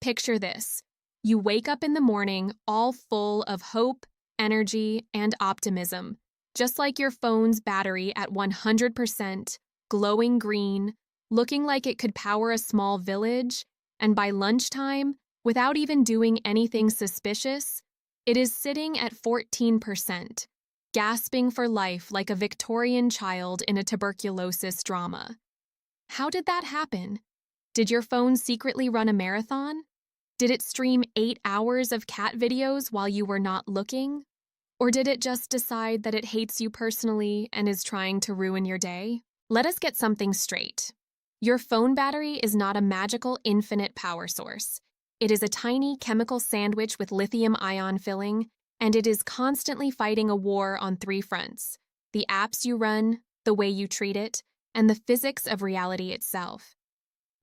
Picture this. You wake up in the morning all full of hope, energy, and optimism, just like your phone's battery at 100%, glowing green, looking like it could power a small village, and by lunchtime, without even doing anything suspicious, it is sitting at 14%, gasping for life like a Victorian child in a tuberculosis drama. How did that happen? Did your phone secretly run a marathon? Did it stream 8 hours of cat videos while you were not looking? Or did it just decide that it hates you personally and is trying to ruin your day? Let us get something straight. Your phone battery is not a magical infinite power source. It is a tiny chemical sandwich with lithium-ion filling, and it is constantly fighting a war on 3 fronts: the apps you run, the way you treat it, and the physics of reality itself.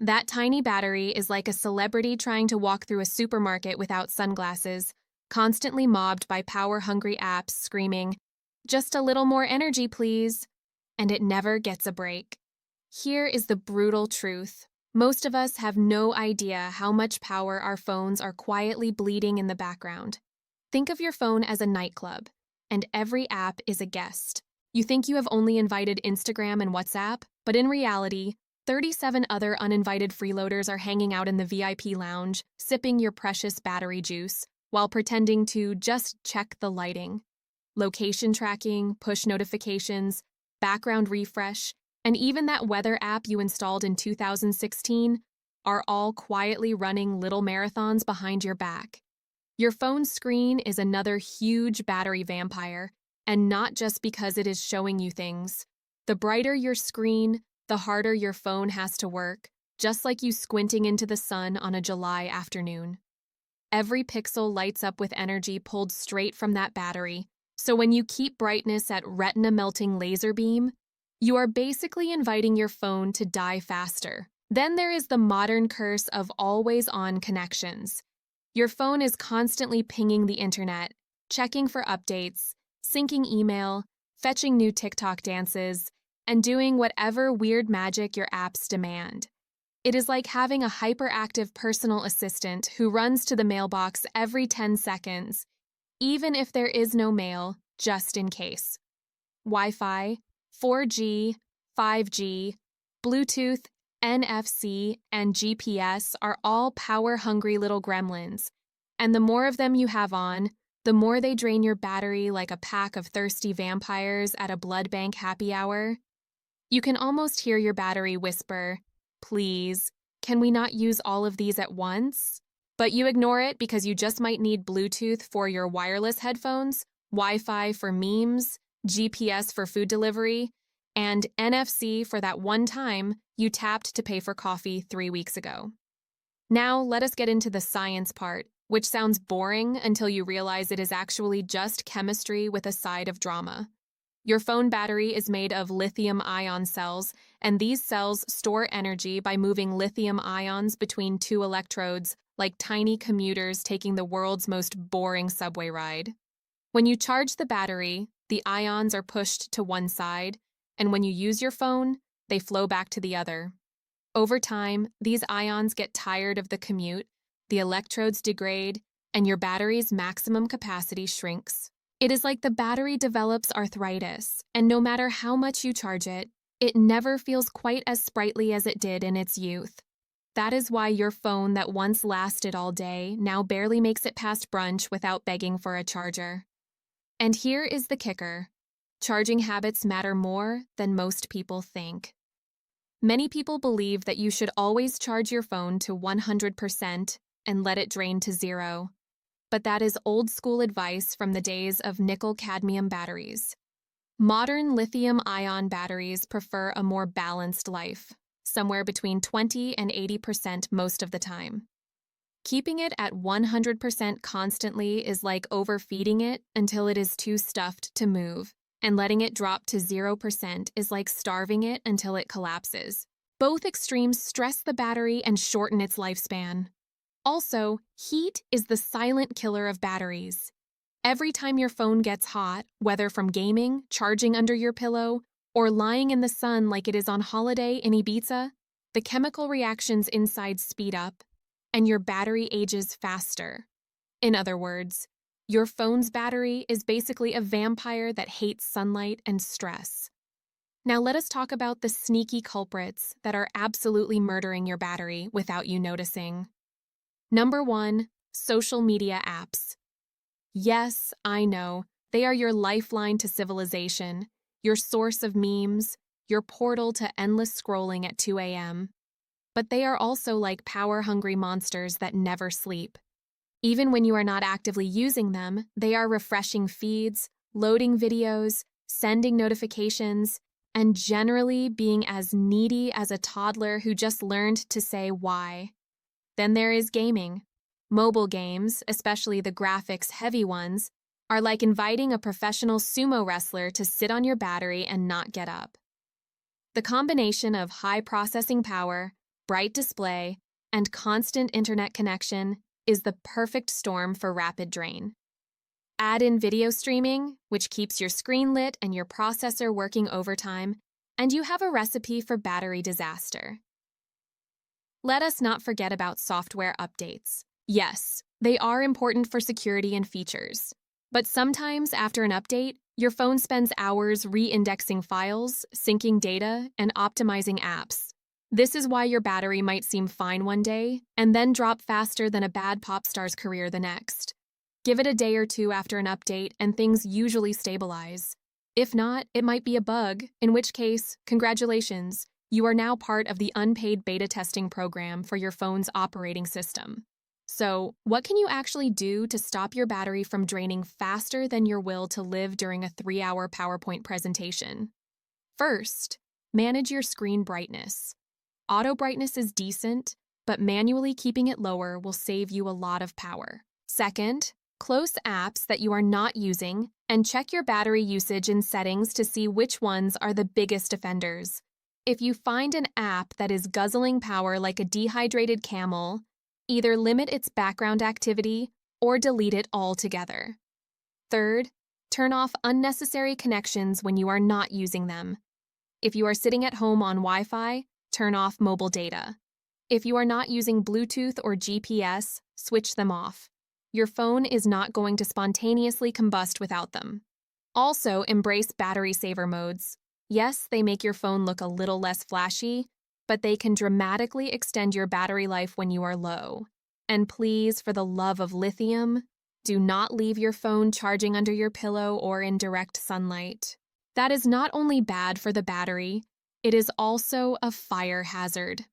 That tiny battery is like a celebrity trying to walk through a supermarket without sunglasses, constantly mobbed by power-hungry apps screaming, "Just a little more energy, please," and it never gets a break. Here is the brutal truth. Most of us have no idea how much power our phones are quietly bleeding in the background. Think of your phone as a nightclub, and every app is a guest. You think you have only invited Instagram and WhatsApp, but in reality, 37 other uninvited freeloaders are hanging out in the VIP lounge, sipping your precious battery juice, while pretending to just check the lighting. Location tracking, push notifications, background refresh, and even that weather app you installed in 2016 are all quietly running little marathons behind your back. Your phone's screen is another huge battery vampire, and not just because it is showing you things. The brighter your screen, the harder your phone has to work, just like you squinting into the sun on a July afternoon. Every pixel lights up with energy pulled straight from that battery, so when you keep brightness at retina-melting laser beam, you are basically inviting your phone to die faster. Then there is the modern curse of always-on connections. Your phone is constantly pinging the internet, checking for updates, syncing email, fetching new TikTok dances, and doing whatever weird magic your apps demand. It is like having a hyperactive personal assistant who runs to the mailbox every 10 seconds, even if there is no mail, just in case. Wi-Fi, 4G, 5G, Bluetooth, NFC, and GPS are all power-hungry little gremlins, and the more of them you have on, the more they drain your battery like a pack of thirsty vampires at a blood bank happy hour. You can almost hear your battery whisper, "Please, can we not use all of these at once?" But you ignore it because you just might need Bluetooth for your wireless headphones, Wi-Fi for memes, GPS for food delivery, and NFC for that one time you tapped to pay for coffee 3 weeks ago. Now, let us get into the science part, which sounds boring until you realize it is actually just chemistry with a side of drama. Your phone battery is made of lithium-ion cells, and these cells store energy by moving lithium ions between 2 electrodes, like tiny commuters taking the world's most boring subway ride. When you charge the battery, the ions are pushed to one side, and when you use your phone, they flow back to the other. Over time, these ions get tired of the commute, the electrodes degrade, and your battery's maximum capacity shrinks. It is like the battery develops arthritis, and no matter how much you charge it, it never feels quite as sprightly as it did in its youth. That is why your phone that once lasted all day now barely makes it past brunch without begging for a charger. And here is the kicker. Charging habits matter more than most people think. Many people believe that you should always charge your phone to 100% and let it drain to 0. But that is old-school advice from the days of nickel-cadmium batteries. Modern lithium-ion batteries prefer a more balanced life, somewhere between 20 and 80% most of the time. Keeping it at 100% constantly is like overfeeding it until it is too stuffed to move, and letting it drop to 0% is like starving it until it collapses. Both extremes stress the battery and shorten its lifespan. Also, heat is the silent killer of batteries. Every time your phone gets hot, whether from gaming, charging under your pillow, or lying in the sun like it is on holiday in Ibiza, the chemical reactions inside speed up, and your battery ages faster. In other words, your phone's battery is basically a vampire that hates sunlight and stress. Now let us talk about the sneaky culprits that are absolutely murdering your battery without you noticing. Number 1, social media apps. Yes, I know, they are your lifeline to civilization, your source of memes, your portal to endless scrolling at 2 a.m. But they are also like power-hungry monsters that never sleep. Even when you are not actively using them, they are refreshing feeds, loading videos, sending notifications, and generally being as needy as a toddler who just learned to say why. Then there is gaming. Mobile games, especially the graphics-heavy ones, are like inviting a professional sumo wrestler to sit on your battery and not get up. The combination of high processing power, bright display, and constant internet connection is the perfect storm for rapid drain. Add in video streaming, which keeps your screen lit and your processor working overtime, and you have a recipe for battery disaster. Let us not forget about software updates. Yes, they are important for security and features, but sometimes after an update, your phone spends hours re-indexing files, syncing data, and optimizing apps. This is why your battery might seem fine one day and then drop faster than a bad pop star's career the next. Give it a day or two after an update and things usually stabilize. If not, it might be a bug, in which case, congratulations, you are now part of the unpaid beta testing program for your phone's operating system. So, what can you actually do to stop your battery from draining faster than your will to live during a 3-hour PowerPoint presentation? First, manage your screen brightness. Auto brightness is decent, but manually keeping it lower will save you a lot of power. Second, close apps that you are not using and check your battery usage in settings to see which ones are the biggest offenders. If you find an app that is guzzling power like a dehydrated camel, either limit its background activity or delete it altogether. Third, turn off unnecessary connections when you are not using them. If you are sitting at home on Wi-Fi, turn off mobile data. If you are not using Bluetooth or GPS, switch them off. Your phone is not going to spontaneously combust without them. Also, embrace battery saver modes. Yes, they make your phone look a little less flashy, but they can dramatically extend your battery life when you are low. And please, for the love of lithium, do not leave your phone charging under your pillow or in direct sunlight. That is not only bad for the battery, it is also a fire hazard.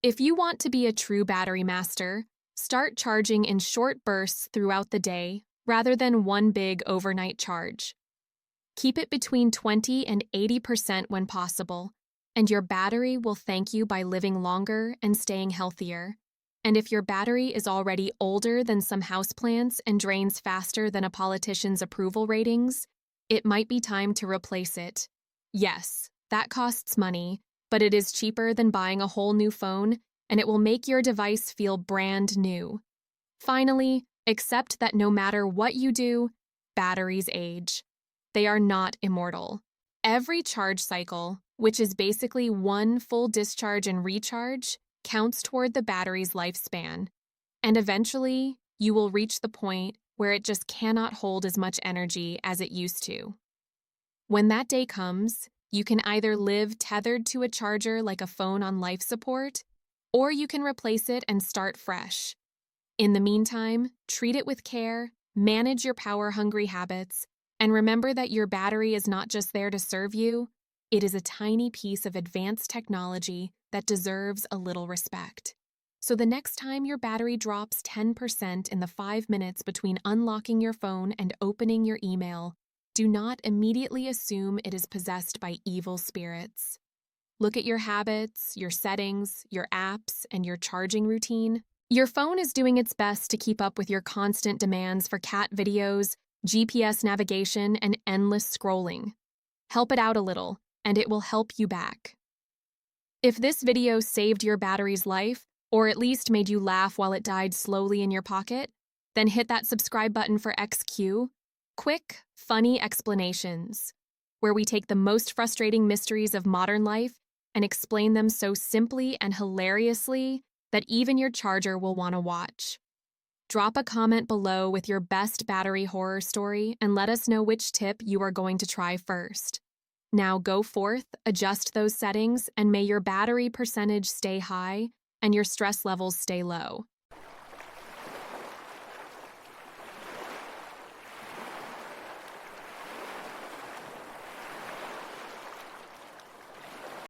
If you want to be a true battery master, start charging in short bursts throughout the day rather than one big overnight charge. Keep it between 20 and 80% when possible, and your battery will thank you by living longer and staying healthier. And if your battery is already older than some houseplants and drains faster than a politician's approval ratings, it might be time to replace it. Yes, that costs money, but it is cheaper than buying a whole new phone, and it will make your device feel brand new. Finally, accept that no matter what you do, batteries age. They are not immortal. Every charge cycle, which is basically one full discharge and recharge, counts toward the battery's lifespan. And eventually, you will reach the point where it just cannot hold as much energy as it used to. When that day comes, you can either live tethered to a charger like a phone on life support, or you can replace it and start fresh. In the meantime, treat it with care, manage your power-hungry habits, and remember that your battery is not just there to serve you, it is a tiny piece of advanced technology that deserves a little respect. So the next time your battery drops 10% in the 5 minutes between unlocking your phone and opening your email, do not immediately assume it is possessed by evil spirits. Look at your habits, your settings, your apps, and your charging routine. Your phone is doing its best to keep up with your constant demands for cat videos, GPS navigation, and endless scrolling. Help it out a little, and it will help you back. If this video saved your battery's life, or at least made you laugh while it died slowly in your pocket, then hit that subscribe button for XQ. Quick, funny explanations, where we take the most frustrating mysteries of modern life and explain them so simply and hilariously that even your charger will want to watch. Drop a comment below with your best battery horror story and let us know which tip you are going to try first. Now go forth, adjust those settings, and may your battery percentage stay high and your stress levels stay low.